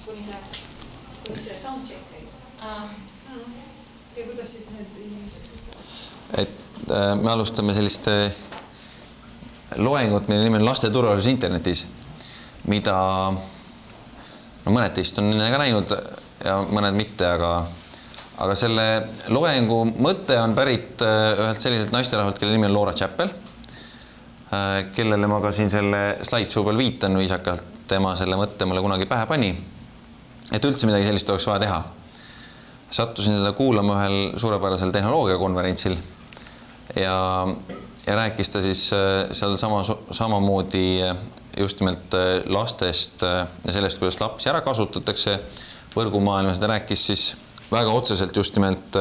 kuni see soundcheck käib. Ja kuidas siis need inimesed? Et me alustame sellist loengut, mille nimi on laste turvalisus internetis, mida mõned teist on ka näinud ja mõned mitte, aga selle loengu mõte on pärit ühelt selliselt naisterahvalt, kelle nimi on Laura Chappell, kellele ma ka siin selle slideshow peal viitan viisakalt, tema selle mõtte mulle kunagi pähe pani, et üldse midagi sellist oleks vaja teha. Sattusin seda kuulama ühel suurepärasel tehnoloogiakonverentsil ja rääkis ta siis seal samamoodi just nimelt lastest ja sellest, kuidas lapsi ära kasutatakse võrgumaailmas. Ta rääkis siis väga otseselt just nimelt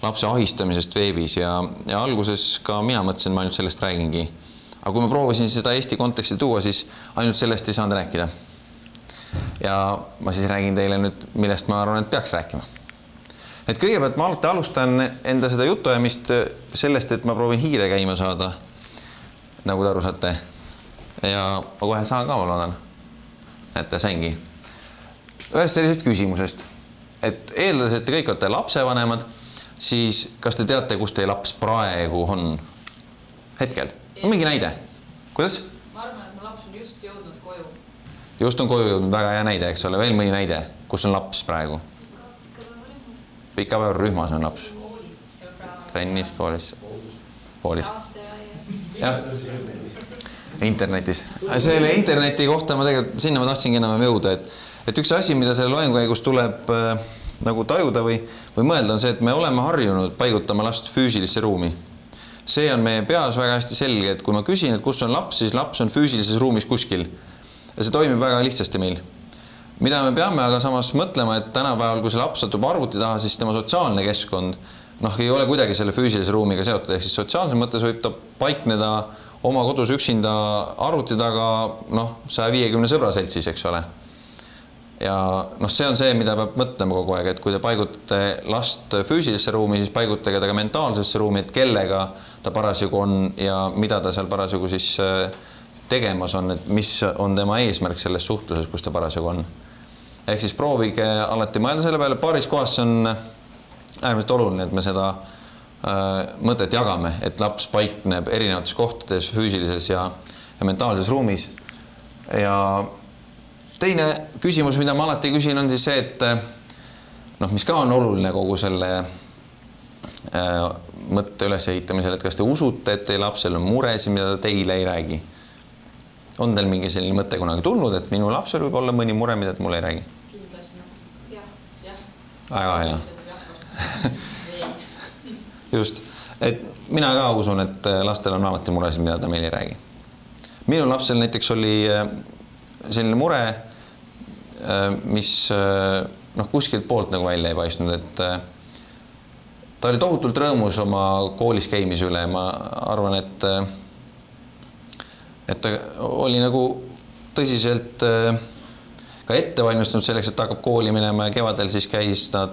lapse ahistamisest veebis ja alguses ka mina mõtlesin, ma ainult sellest räägingi. Aga kui ma proovisin seda Eesti konteksti tuua, siis ainult sellest ei saanud rääkida. Ja ma siis räägin teile nüüd, millest ma arvan, et peaks rääkima. Et kõigepealt ma alustan enda seda jutuajamist sellest, et ma proovin hiire käima saada, nagu te aru saate. Ja ma kohe saan ka, ma loodan. Näete, saingi. Ühest sellisest küsimusest, et eeldades, et te kõik olete lapsevanemad, siis kas te teate, kus teie laps praegu on? Hetkel? Mingi näide. Kuidas? Ma arvan, et mu laps on just jõudnud koju. Just on koju jõudnud, väga hea näide, eks ole. Veel mõni näide, kus on laps praegu? Pikapäevarühmas on laps. Trennis, koolis. Jah, internetis. Selle interneti kohta ma tegelikult, sinna ma tahtsingi enam jõuda, et üks asi, mida selle loengu käigus tuleb nagu tajuda või mõelda, on see, et me oleme harjunud paigutama last füüsilisse ruumi. See on meie peas väga hästi selge, et kui ma küsin, et kus on laps, siis laps on füüsilises ruumis kuskil. Ja see toimib väga lihtsasti meil. Mida me peame aga samas mõtlema, et tänapäeval, kui see laps satub arvuti taha, siis tema sotsiaalne keskkond ei ole kuidagi selle füüsilise ruumiga seotud. Ehk siis sotsiaalses mõttes võib ta paikneda oma kodus üksinda arvuti taga 150 sõbra seltsis, eks ole. Ja see on see, mida peab mõtlema kogu aeg, et kui te paigutate last füüsilisse ruumi, siis paigutage ta ka mentaalsesse ruumi, et kellega ta parasjagu on ja mida ta seal parasjagu siis tegemas on, et mis on tema eesmärk selles suhtluses, kus ta parasjagu on. Ehk siis proovige alati mõelda selle peale, paaris kohas on äärmiselt oluline, et me seda mõtet jagame, et laps paikneb erinevates kohtades füüsilises ja mentaalses ruumis. Ja teine küsimus, mida ma alati küsin, on siis see, et mis ka on oluline kogu selle mõtte ülesehitamisel, et kas te usute, et teie lapsel on muresid, mida ta teile ei räägi? On teil mingi selline mõte kunagi tulnud, et minu lapsel võib olla mõni mure, mida ta mulle ei räägi? Kindlasti. Jah. Väga hea. Just. Et mina ka usun, et lastel on alati muresid, mida ta meil ei räägi. Minu lapsel näiteks oli selline mure, mis kuskilt poolt nagu välja ei paistnud, et ta oli tohutult rõõmus oma koolis käimise üle. Ma arvan, et ta oli nagu tõsiselt ka ettevalmistunud selleks, et ta hakkab kooli minema ja kevadel siis käis ta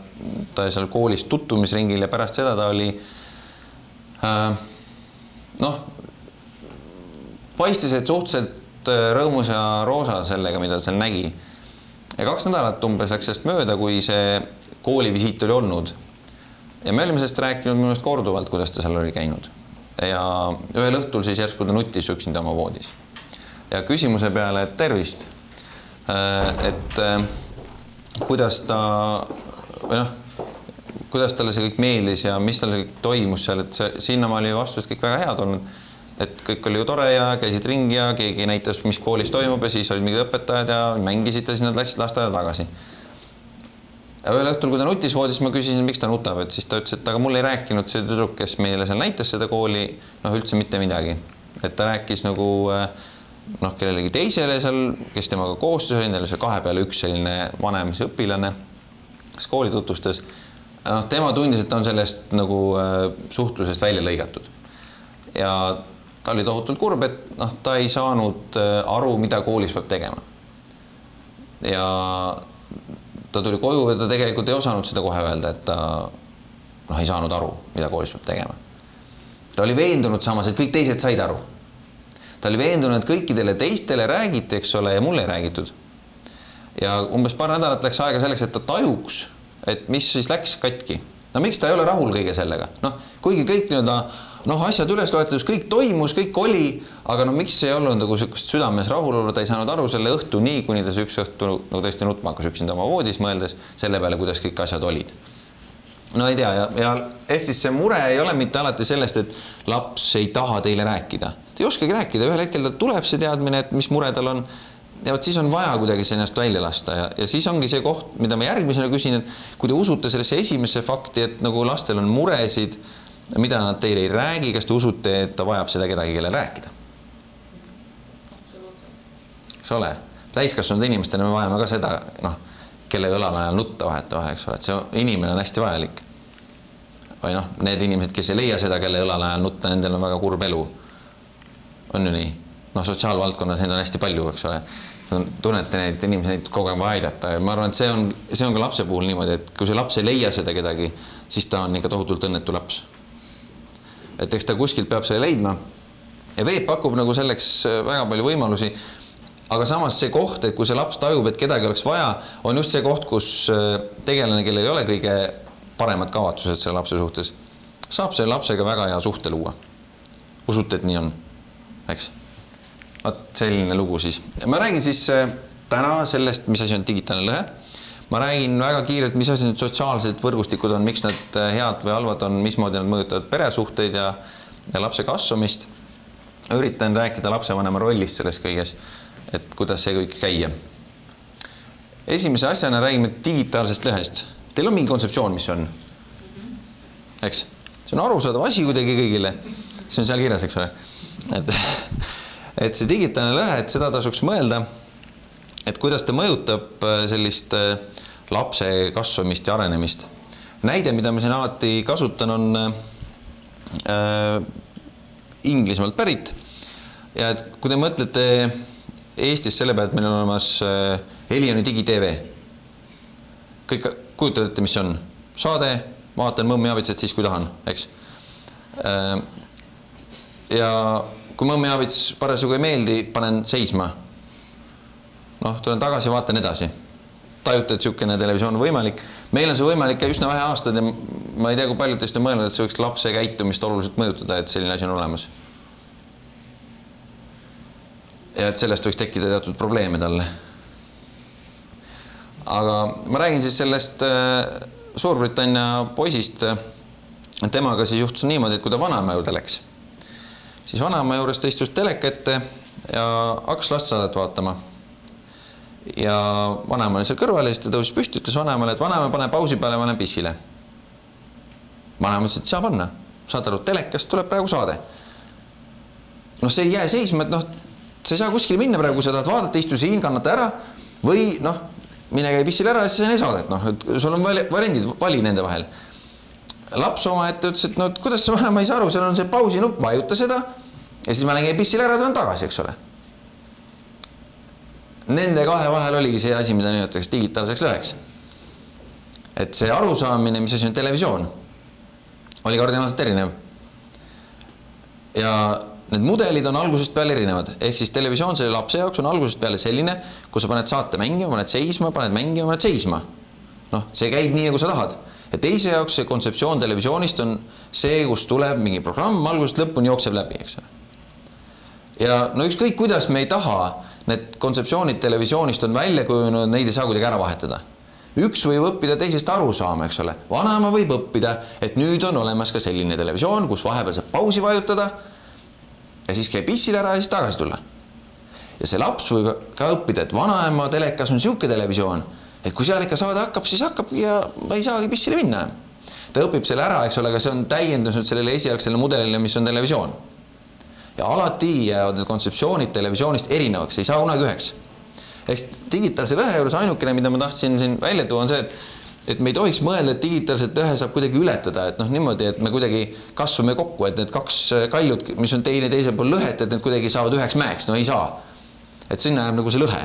seal koolis tutvumisringil ja pärast seda ta oli paistis, et suhteliselt rõõmus ja roosa sellega, mida ta seal nägi. Ja 2 nädalat umbes läks sellest mööda, kui see koolivisiit oli olnud. Ja me olime sellest rääkinud minu meelest korduvalt, kuidas ta seal oli käinud. Ja ühel õhtul siis järsku ta nutis üksinda oma voodis. Ja küsimuse peale, et tervist, et kuidas talle see kõik meeldis ja mis talle kõik toimus seal, et sinna ma oli vastus kõik väga head olnud, et kõik oli ju tore ja käisid ringi ja keegi näitas, mis koolis toimub ja siis olid mingid õpetajad ja mängisid ja siis nad läksid lasteaeda tagasi. Ja ühel õhtul, kui ta nutis voodis, ma küsisin, miks ta nutab, et siis ta ütles, et aga mul ei rääkinud see tüdruk, kes meile seal näitas seda kooli, üldse mitte midagi. Et ta rääkis nagu kellelegi teisele seal, kes temaga koostöös oli, neil oli 2 peale 1 selline vanem õpilane, kes kooli tutvustas. Tema tundis, et ta on sellest nagu suhtlusest välja lõigatud. Ja ta oli tohutult kurb, et ta ei saanud aru, mida koolis peab tegema. Ja ta tuli koju ja ta tegelikult ei osanud seda kohe öelda, et ta ei saanud aru, mida koolis peab tegema. Ta oli veendunud samas, et kõik teised said aru. Ta oli veendunud, et kõikidele teistele räägiti, eks ole, ja mulle ei räägitud. ja umbes paar nädalat läks aega selleks, et ta tajuks, et mis siis läks katki. No miks ta ei ole rahul kõige sellega? Noh, kuigi kõik asjad üles loetus, kõik toimus, kõik oli, aga miks ei olnud nagu südames rahulolu, ta ei saanud aru selle õhtu nii, kuni ta üks õhtu tõesti nutmakas üksinda oma voodis mõeldes selle peale, kuidas kõik asjad olid. No ei tea, ja ehk siis see mure ei ole mitte alati sellest, et laps ei taha teile rääkida. Ta ei oskagi rääkida, ühel hetkel tal tuleb see teadmine, et mis mure tal on. Ja siis on vaja kuidagi ennast välja lasta ja siis ongi see koht, mida ma järgmisena küsin, et kui te usute sellesse esimesse fakti, et nagu lastel on muresid, mida nad teile ei räägi, kas te usute, et ta vajab seda kedagi, kellel rääkida? Eks ole, täiskasvanud inimestena me vajame ka seda, kelle õlal ajal nutta vahetavahe, eks ole, et see inimene on hästi vajalik. Või need inimesed, kes ei leia seda, kelle õlal ajal nutta, nendel on väga kurb elu. On ju nii? Sotsiaalvaldkonnas neid on hästi palju, eks ole. Tunnete neid inimesi, neid kogu aeg aidata ja ma arvan, et see on ka lapse puhul niimoodi, et kui see laps ei leia seda kedagi, siis ta on ikka tohutult õnnetu laps. Et eks ta kuskilt peab selle leidma ja Veep pakub nagu selleks väga palju võimalusi, aga samas see koht, et kui see laps tajub, et kedagi oleks vaja, on just see koht, kus tegelane, kellel ei ole kõige paremad kavatsused selle lapse suhtes, saab selle lapsega väga hea suhte luua. Usute, et nii on, eks? Selline lugu siis. Ma räägin siis täna sellest, mis asi on digitaalne lõhe. Ma räägin väga kiirelt, mis asi need sotsiaalsed võrgustikud on, miks nad head või halvad on, mismoodi nad mõjutavad peresuhteid ja lapse kasvamist. Üritan rääkida lapsevanema rollist selles kõiges, et kuidas see kõik käia. Esimese asjana räägime digitaalsest lõhest. Teil on mingi kontseptsioon, mis on? Eks? See on arusaadav asi kuidagi kõigile. See on seal kirjas, eks ole? Et see digitaalne lõhe, et seda tasuks mõelda, et kuidas ta mõjutab sellist lapse kasvamist ja arenemist. Näide, mida ma siin alati kasutan, on Inglismaalt pärit. Ja et kui te mõtlete Eestis selle peale, et meil on olemas Helioni digitv. Kõik kujutate, mis on? Saade, vaatan Mõmmi Aabitsat siis, kui tahan, eks? Ja kui Mõmmi Aabits parasjagu ei meeldi, panen seisma. Tulen tagasi, vaatan edasi. Tajute, et niisugune televisioon on võimalik. Meil on see võimalik üsna vähe aastad ja ma ei tea, kui paljud teist on mõelnud, et see võiks lapse käitumist oluliselt mõjutada, et selline asi on olemas. Ja et sellest võiks tekkida teatud probleeme talle. Aga ma räägin siis sellest Suurbritannia poisist. Temaga siis juhtus niimoodi, et kui ta vanaema juurde läks, siis vanaema juures ta istus teleka ette ja hakkas lastsaadet vaatama. Ja vanaema oli seal kõrval ja siis ta tõusis püsti, ütles vanaemale, et vanaema pane pausi peale, ma lähen pissile. Vanaema ütles, et saa panna. Saad aru, telekast tuleb praegu saade. See ei jää seisma, et sa ei saa kuskile minna praegu, sa tahad vaadata, istu siin, kannata ära või mine käi pissile ära ja siis ei saadet. Sul on variandid, vali nende vahel. Laps oma ette ütles, et kuidas see vanaema ei saa aru, seal on see pausi nupp, vajuta seda ja siis ma lähen pissile ära, tulen tagasi, eks ole. Nende kahe vahel oligi see asi, mida nimetatakse digitaalseks lõheks. Et see arusaamine, mis asi on televisioon, oli kardinaalselt erinev. Ja need mudelid on algusest peale erinevad. Ehk siis televisioon selle lapse jaoks on algusest peale selline, kus sa paned saate mängima, paned seisma, paned mängima, paned seisma. See käib nii, nagu sa tahad. Ja teise jaoks see kontseptsioon televisioonist on see, kus tuleb mingi programm, algusest lõpuni jookseb läbi, eks. Ja ükskõik, kuidas me ei taha, need kontseptsioonid televisioonist on välja kujunenud, neid ei saa kuidagi ära vahetada. Üks võib õppida teisest aru saama, eks ole. Vanaema võib õppida, et nüüd on olemas ka selline televisioon, kus vahepeal saab pausi vajutada ja siis käib pissile ära ja siis tagasi tulla. Ja see laps võib ka õppida, et vanaema telekas on siuke televisioon, et kui seal ikka saade hakkab, siis hakkab ja ei saagi pissile minna. Ta õpib selle ära, eks ole, aga see on täiendus sellele esialgsele mudelile, mis on televisioon. Ja alati jäävad need kontseptsioonid televisioonist erinevaks, ei saa kunagi üheks. Ehk digitaalse lõhe juures ainukene, mida ma tahtsin siin välja tuua, on see, et me ei tohiks mõelda, et digitaalset lõhe saab kuidagi ületada, et niimoodi, et me kuidagi kasvame kokku, et need kaks kaljud, mis on teine teisel pool lõhet, et need kuidagi saavad üheks mäeks, ei saa. Et sinna jääb nagu see lõhe.